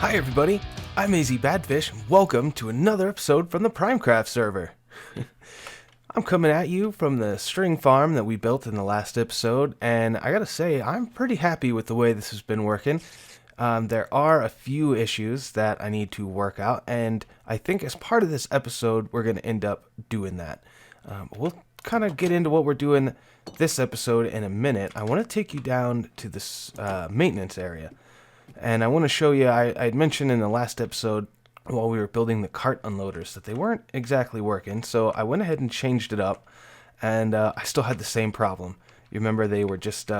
Hi everybody, I'm AZ Badfish, and welcome to another episode from the PrimeCraft server. I'm coming at you from the string farm that we built in the last episode, and I gotta say, I'm pretty happy with the way this has been working. There are a few issues that I need to work out, and I think as part of this episode, we're going to end up doing that. We'll kind of get into what we're doing this episode in a minute. I want to take you down to this maintenance area. And I want to show you, I'd mentioned in the last episode while we were building the cart unloaders that they weren't exactly working, so I went ahead and changed it up, and I still had the same problem. You remember they were just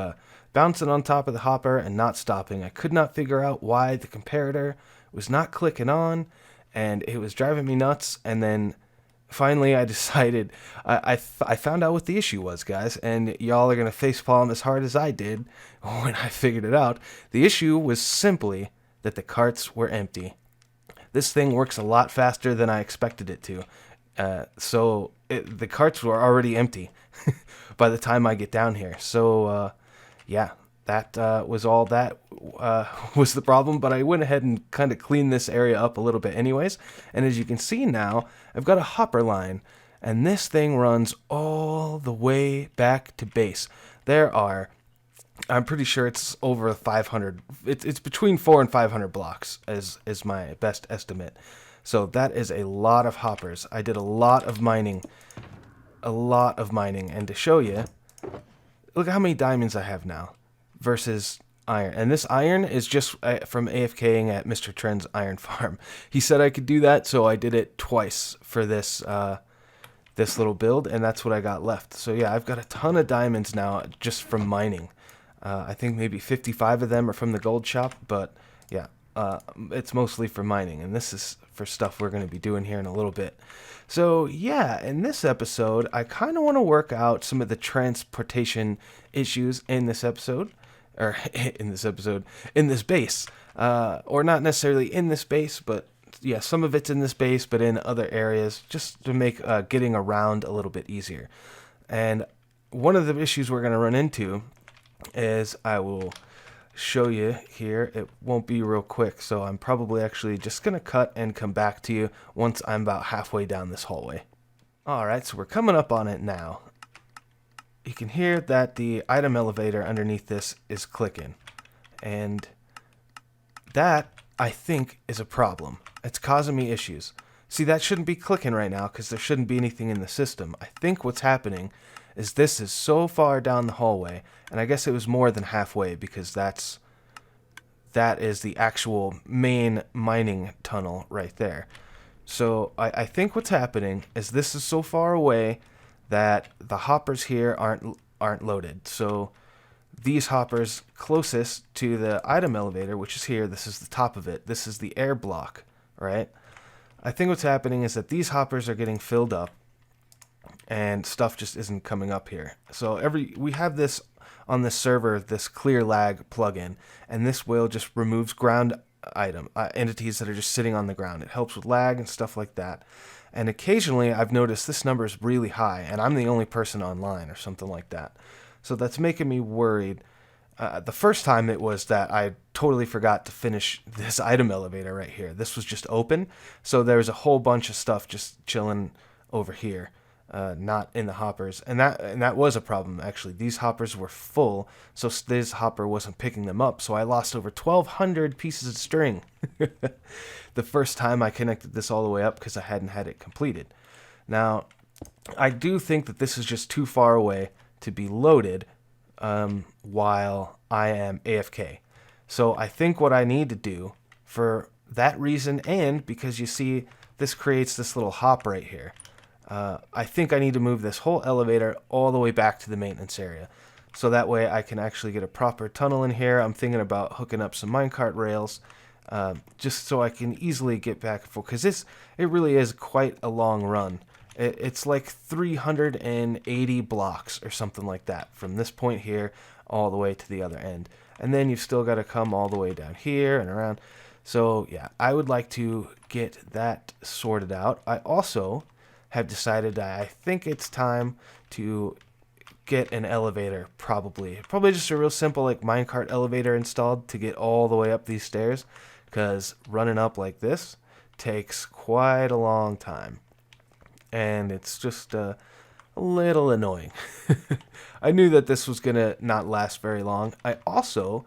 bouncing on top of the hopper and not stopping. I could not figure out why the comparator was not clicking on, and it was driving me nuts, and then finally I decided, I found out what the issue was, guys, and y'all are going to facepalm as hard as I did when I figured it out. The issue was simply that the carts were empty. This thing works a lot faster than I expected it to, the carts were already empty by the time I get down here. So, yeah, that was all that was the problem, but I went ahead and kind of cleaned this area up a little bit anyways, and as you can see now, I've got a hopper line, and this thing runs all the way back to base. I'm pretty sure it's over 500, it's between 400 and 500 blocks is my best estimate. So that is a lot of hoppers. I did a lot of mining, and to show you, look at how many diamonds I have now versus iron. And this iron is just from AFKing at MrTrend's iron farm. He said I could do that, so I did it twice for this this little build, and that's what I got left. So yeah, I've got a ton of diamonds now just from mining. I think maybe 55 of them are from the gold shop, but yeah, it's mostly for mining, and this is for stuff we're going to be doing here in a little bit. So yeah, in this episode, I kind of want to work out some of the transportation issues in this episode, or in this base, or not necessarily in this base, but yeah, some of it's in this base, but in other areas, just to make getting around a little bit easier. And one of the issues we're going to run into is, I will show you here, it won't be real quick, so I'm probably actually just going to cut and come back to you once I'm about halfway down this hallway. Alright, so we're coming up on it now. You can hear that the item elevator underneath this is clicking, and that, I think, is a problem. It's causing me issues. See, that shouldn't be clicking right now because there shouldn't be anything in the system. I think what's happening is this is so far down the hallway, and I guess it was more than halfway because that is the actual main mining tunnel right there. So I think what's happening is this is so far away that the hoppers here aren't loaded. So these hoppers closest to the item elevator, which is here, this is the top of it, this is the air block, right? I think what's happening is that these hoppers are getting filled up and stuff just isn't coming up here. So we have this on this server, this clear lag plugin, and this will just removes ground entities that are just sitting on the ground. It helps with lag and stuff like that. And occasionally I've noticed this number is really high, and I'm the only person online or something like that. So that's making me worried. The first time it was that I totally forgot to finish this item elevator right here. This was just open, so there was a whole bunch of stuff just chilling over here, not in the hoppers, and that was a problem actually. These hoppers were full, so this hopper wasn't picking them up, so I lost over 1,200 pieces of string the first time I connected this all the way up because I hadn't had it completed. Now, I do think that this is just too far away to be loaded while I am AFK. So I think what I need to do for that reason, and because you see this creates this little hop right here, I think I need to move this whole elevator all the way back to the maintenance area. So that way I can actually get a proper tunnel in here. I'm thinking about hooking up some minecart rails, just so I can easily get back and forth, because it really is quite a long run. It's like 380 blocks or something like that from this point here all the way to the other end. And then you've still got to come all the way down here and around. So yeah, I would like to get that sorted out. I also have decided that I think it's time to get an elevator, probably just a real simple like minecart elevator installed to get all the way up these stairs, because running up like this takes quite a long time. And it's just a little annoying. I knew that this was going to not last very long. I also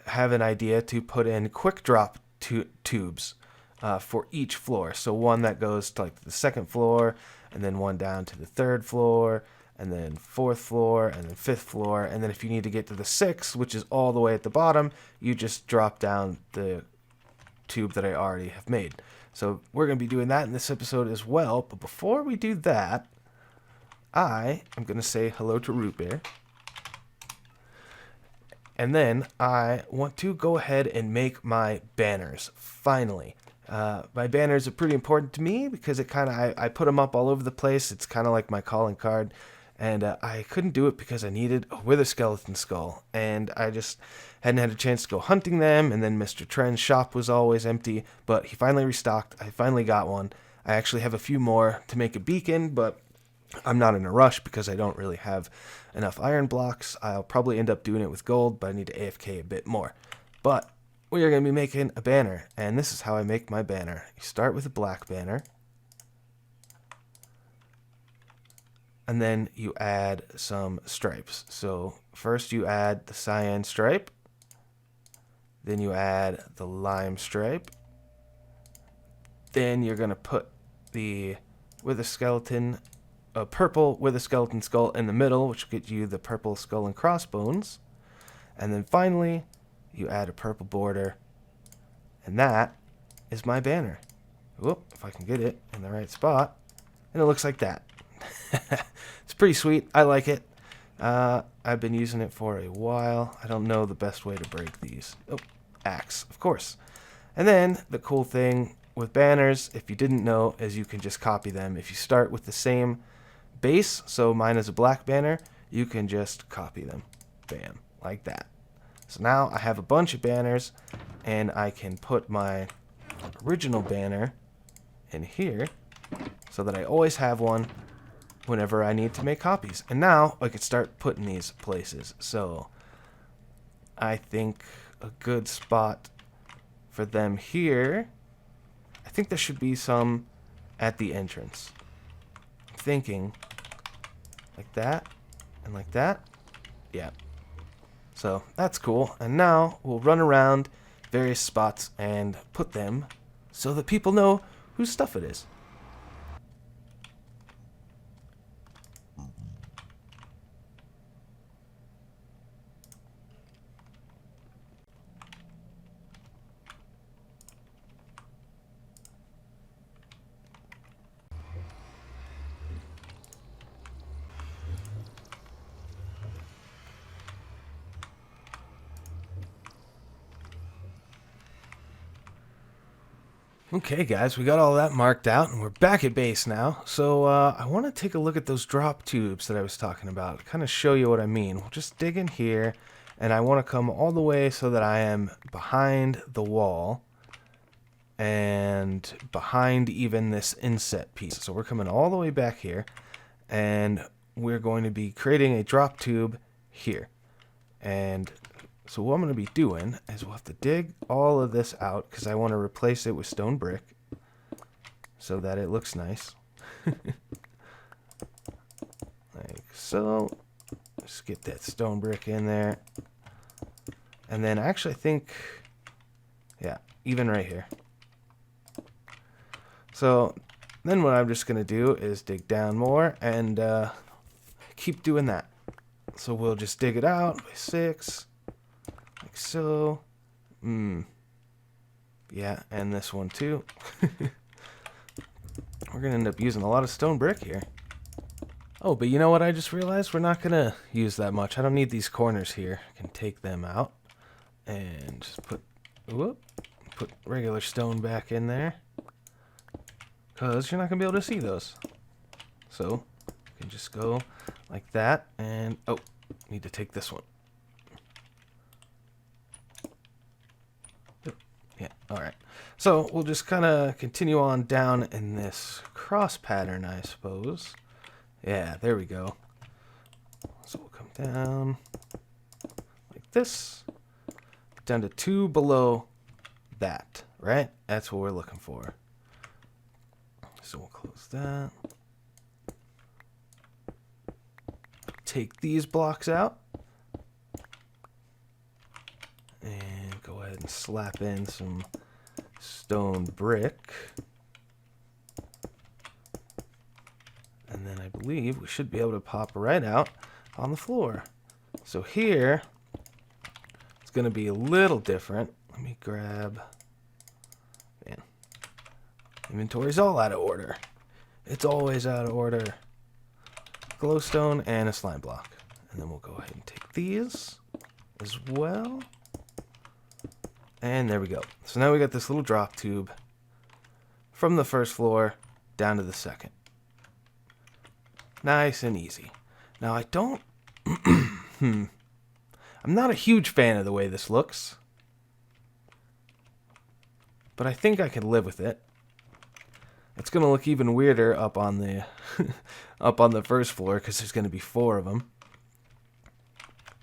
have an idea to put in quick drop tubes for each floor. So one that goes to like the second floor, and then one down to the third floor, and then fourth floor, and then fifth floor. And then if you need to get to the sixth, which is all the way at the bottom, you just drop down the tube that I already have made. So we're going to be doing that in this episode as well. But before we do that, I am going to say hello to Root Bear. And then I want to go ahead and make my banners, finally. My banners are pretty important to me because it kind of I put them up all over the place. It's kind of like my calling card. And I couldn't do it because I needed a wither skeleton skull. And I just hadn't had a chance to go hunting them. And then MrTrend's shop was always empty. But he finally restocked. I finally got one. I actually have a few more to make a beacon, but I'm not in a rush because I don't really have enough iron blocks. I'll probably end up doing it with gold, but I need to AFK a bit more. But we are going to be making a banner, and this is how I make my banner. You start with a black banner, and then you add some stripes. So first you add the cyan stripe, then you add the lime stripe, then you're going to put the wither skeleton, a purple with a skeleton skull in the middle, which will get you the purple skull and crossbones. And then finally, you add a purple border. And that is my banner. Whoop, if I can get it in the right spot. And it looks like that. It's pretty sweet. I like it. I've been using it for a while. I don't know the best way to break these. Oh, axe, of course. And then the cool thing with banners, if you didn't know, is you can just copy them. If you start with the same base, so mine is a black banner, you can just copy them. Bam, like that. So now I have a bunch of banners, and I can put my original banner in here so that I always have one whenever I need to make copies. And now I can start putting these places. So I think a good spot for them here, I think there should be some at the entrance. I'm thinking like that and like that. Yeah. So that's cool. And now we'll run around various spots and put them so that people know whose stuff it is. Okay guys, we got all that marked out and we're back at base now. So I want to take a look at those drop tubes that I was talking about, kind of show you what I mean. We'll just dig in here, and I want to come all the way so that I am behind the wall and behind even this inset piece. So we're coming all the way back here, and we're going to be creating a drop tube here. And so what I'm going to be doing is we'll have to dig all of this out because I want to replace it with stone brick so that it looks nice. Like so. Just get that stone brick in there. And then actually I think, yeah, even right here. So then what I'm just going to do is dig down more and keep doing that. So we'll just dig it out by 6. Like so. Yeah, and this one too. We're going to end up using a lot of stone brick here. Oh, but you know what I just realized? We're not going to use that much. I don't need these corners here. I can take them out and just put regular stone back in there, because you're not going to be able to see those. So you can just go like that, and oh, need to take this one. Yeah, alright. So we'll just kind of continue on down in this cross pattern, I suppose. Yeah, there we go. So we'll come down like this, down to 2 below that, right? That's what we're looking for. So we'll close that. Take these blocks out. And go ahead and slap in some stone brick. And then I believe we should be able to pop right out on the floor. So here, it's going to be a little different. Let me grab... Man, inventory's all out of order. It's always out of order. Glowstone and a slime block. And then we'll go ahead and take these as well. And there we go. So now we got this little drop tube from the first floor down to the second. Nice and easy. Now I don't... I'm not a huge fan of the way this looks. But I think I can live with it. It's going to look even weirder up on the up on the first floor because there's going to be 4 of them.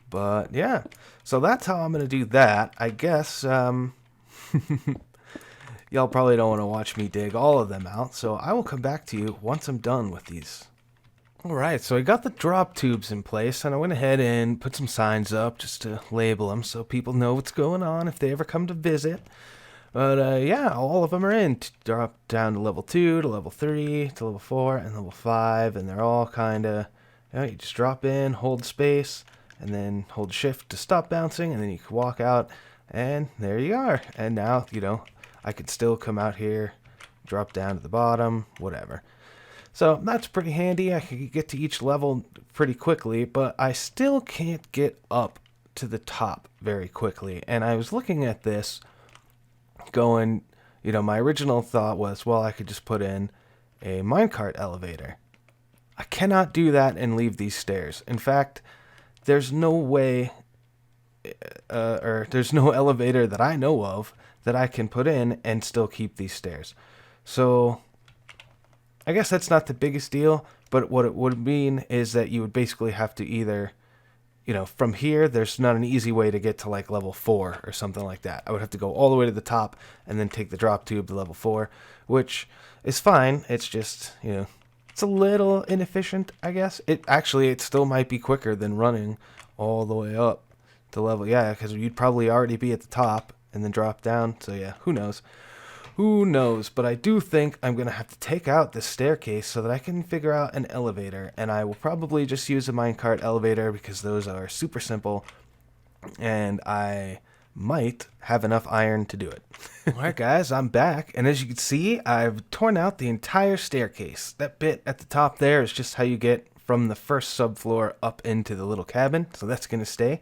But yeah, so that's how I'm going to do that. I guess y'all probably don't want to watch me dig all of them out, so I will come back to you once I'm done with these. Alright, so I got the drop tubes in place, and I went ahead and put some signs up just to label them so people know what's going on if they ever come to visit. But yeah, all of them are in. Drop down to level 2, to level 3, to level 4, and level 5, and they're all kind of, you just drop in, hold space, and then hold shift to stop bouncing, and then you can walk out, and there you are. And now, I could still come out here, drop down to the bottom, whatever. So that's pretty handy. I can get to each level pretty quickly, but I still can't get up to the top very quickly. And I was looking at this going, my original thought was, well, I could just put in a minecart elevator. I cannot do that and leave these stairs. In fact, there's no way, or there's no elevator that I know of that I can put in and still keep these stairs. So I guess that's not the biggest deal, but what it would mean is that you would basically have to either, from here, there's not an easy way to get to like level 4 or something like that. I would have to go all the way to the top and then take the drop tube to level 4, which is fine. It's just, it's a little inefficient, I guess. It still might be quicker than running all the way up to level, yeah, because you'd probably already be at the top and then drop down. So yeah, who knows? Who knows? But I do think I'm going to have to take out this staircase so that I can figure out an elevator. And I will probably just use a minecart elevator because those are super simple. And I might have enough iron to do it. Alright guys, I'm back. And as you can see, I've torn out the entire staircase. That bit at the top there is just how you get from the first subfloor up into the little cabin. So that's going to stay.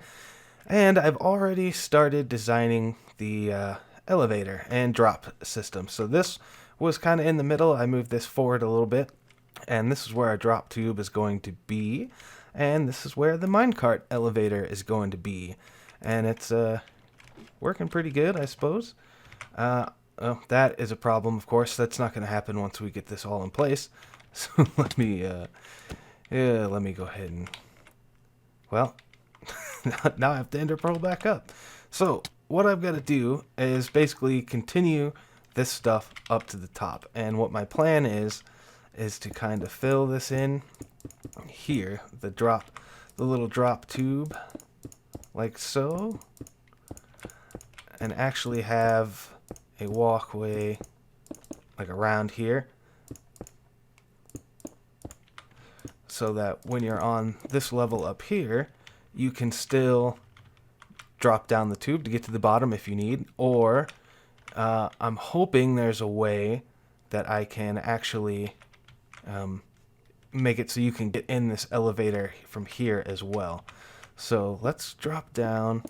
And I've already started designing the elevator and drop system. So this was kind of in the middle. I moved this forward a little bit, and this is where our drop tube is going to be, and this is where the minecart elevator is going to be, and it's working pretty good, I suppose. Oh, that is a problem, of course. That's not going to happen once we get this all in place. So let me go ahead and, well, now I have to ender pearl back up. So what I've got to do is basically continue this stuff up to the top. And what my plan is to kind of fill this in here, the little drop tube, like so, and actually have a walkway like around here, so that when you're on this level up here, you can still drop down the tube to get to the bottom if you need, or I'm hoping there's a way that I can actually make it so you can get in this elevator from here as well. So let's drop down,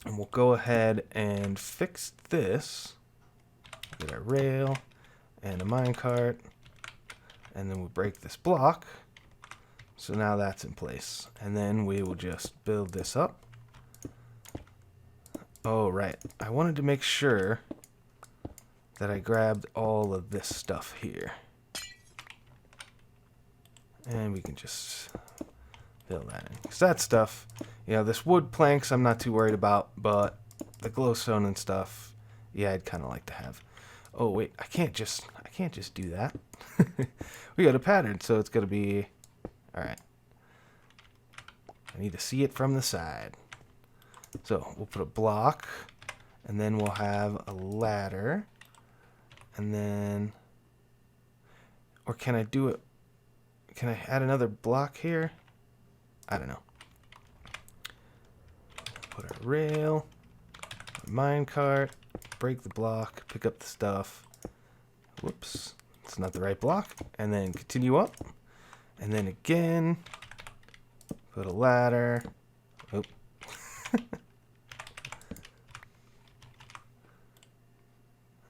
and we'll go ahead and fix this. Get a rail and a minecart, and then we'll break this block. So now that's in place, and then we will just build this up. Oh, right. I wanted to make sure that I grabbed all of this stuff here. And we can just fill that in. Because that stuff, this wood planks I'm not too worried about, but the glowstone and stuff, Yeah, I'd kind of like to have. Oh wait, I can't just do that. We got a pattern, so it's gonna be all right. I need to see it from the side. So we'll put a block, and then we'll have a ladder, and then, or can I do it? Can I add another block here? I don't know. Put a rail, a minecart, break the block, pick up the stuff. Whoops, it's not the right block. And then continue up, and then again, put a ladder. Oh.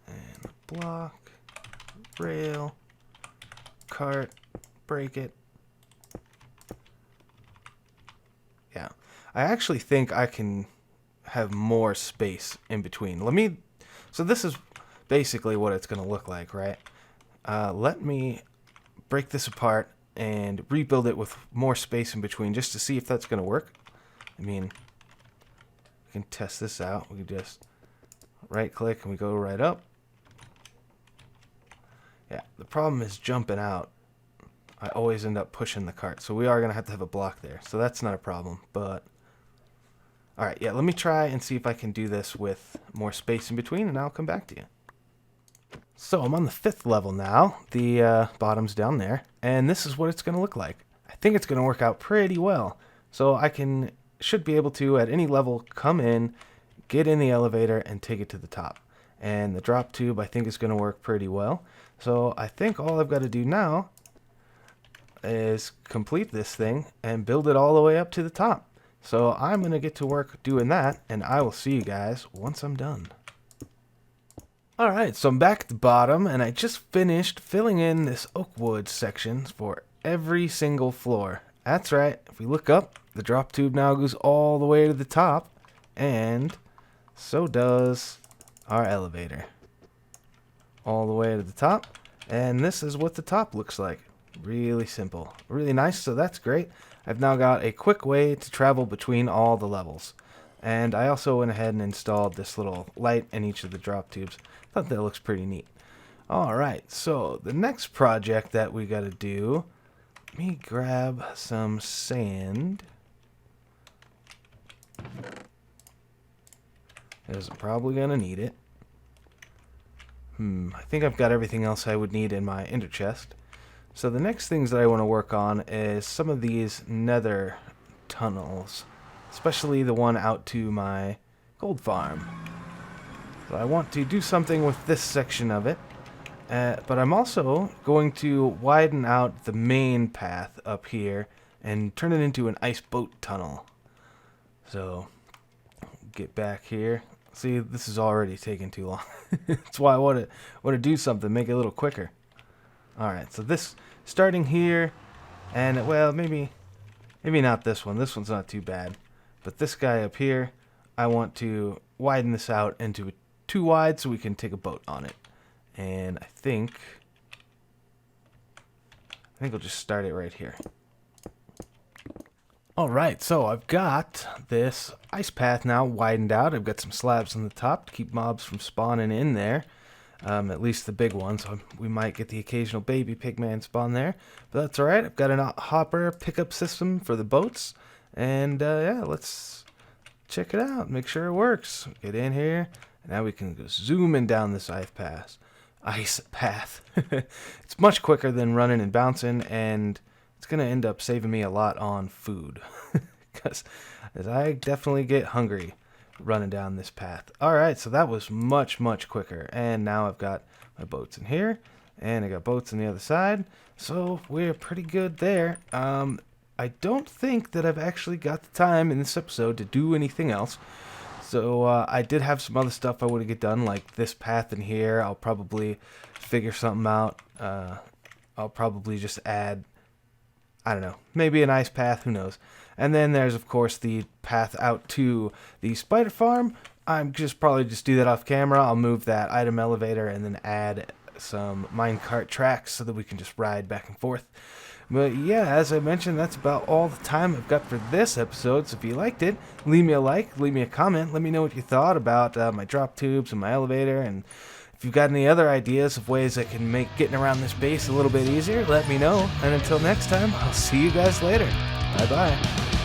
And a block, rail, cart, break it. Yeah, I actually think I can have more space in between. So this is basically what it's going to look like, right? Let me break this apart and rebuild it with more space in between just to see if that's going to work. I mean, we can test this out. We can just right click and we go right up. Yeah, the problem is jumping out. I always end up pushing the cart, so we are going to have a block there. So that's not a problem, but alright, yeah, let me try and see if I can do this with more space in between, and I'll come back to you. So I'm on the 5th level now. The bottom's down there, and this is what it's going to look like. I think it's going to work out pretty well. So I should be able to, at any level, come in, get in the elevator, and take it to the top. And the drop tube, I think, is going to work pretty well. So I think all I've got to do now is complete this thing and build it all the way up to the top. So I'm going to get to work doing that, and I will see you guys once I'm done. Alright, so I'm back at the bottom, and I just finished filling in this oak wood section for every single floor. That's right, if we look up, the drop tube now goes all the way to the top, and so does our elevator. All the way to the top, and this is what the top looks like. Really simple, really nice, so that's great. I've now got a quick way to travel between all the levels. And I also went ahead and installed this little light in each of the drop tubes. Thought that looks pretty neat. Alright, so the next project that we gotta do, let me grab some sand. Because I'm probably gonna need it. I think I've got everything else I would need in my ender chest. So the next things that I want to work on is some of these Nether Tunnels, especially the one out to my gold farm. So I want to do something with this section of it, but I'm also going to widen out the main path up here and turn it into an ice boat tunnel. So get back here. See, this is already taking too long. That's why I want to do something, make it a little quicker. Alright, so this, starting here, and, well, maybe not this one. This one's not too bad. But this guy up here, I want to widen this out into 2 wide so we can take a boat on it. And I think I'll just start it right here. Alright, so I've got this ice path now widened out. I've got some slabs on the top to keep mobs from spawning in there. At least the big ones. We might get the occasional baby pigman spawn there. But that's alright. I've got a hopper pickup system for the boats. And yeah, let's check it out. Make sure it works. Get in here. And now we can go zooming down this ice path. It's much quicker than running and bouncing, and it's going to end up saving me a lot on food. Because I definitely get hungry running down this path. Alright, so that was much, much quicker. And now I've got my boats in here, and I got boats on the other side. So we're pretty good there. I don't think that I've actually got the time in this episode to do anything else. So I did have some other stuff I want to get done, like this path in here. I'll probably figure something out. I'll probably just add, I don't know, maybe an ice path, who knows. And then there's, of course, the path out to the spider farm. I'm probably just do that off camera. I'll move that item elevator and then add some minecart tracks so that we can just ride back and forth. But yeah, as I mentioned, that's about all the time I've got for this episode. So if you liked it, leave me a like, leave me a comment, let me know what you thought about my drop tubes and my elevator, and if you've got any other ideas of ways I can make getting around this base a little bit easier, let me know. And until next time, I'll see you guys later. Bye bye.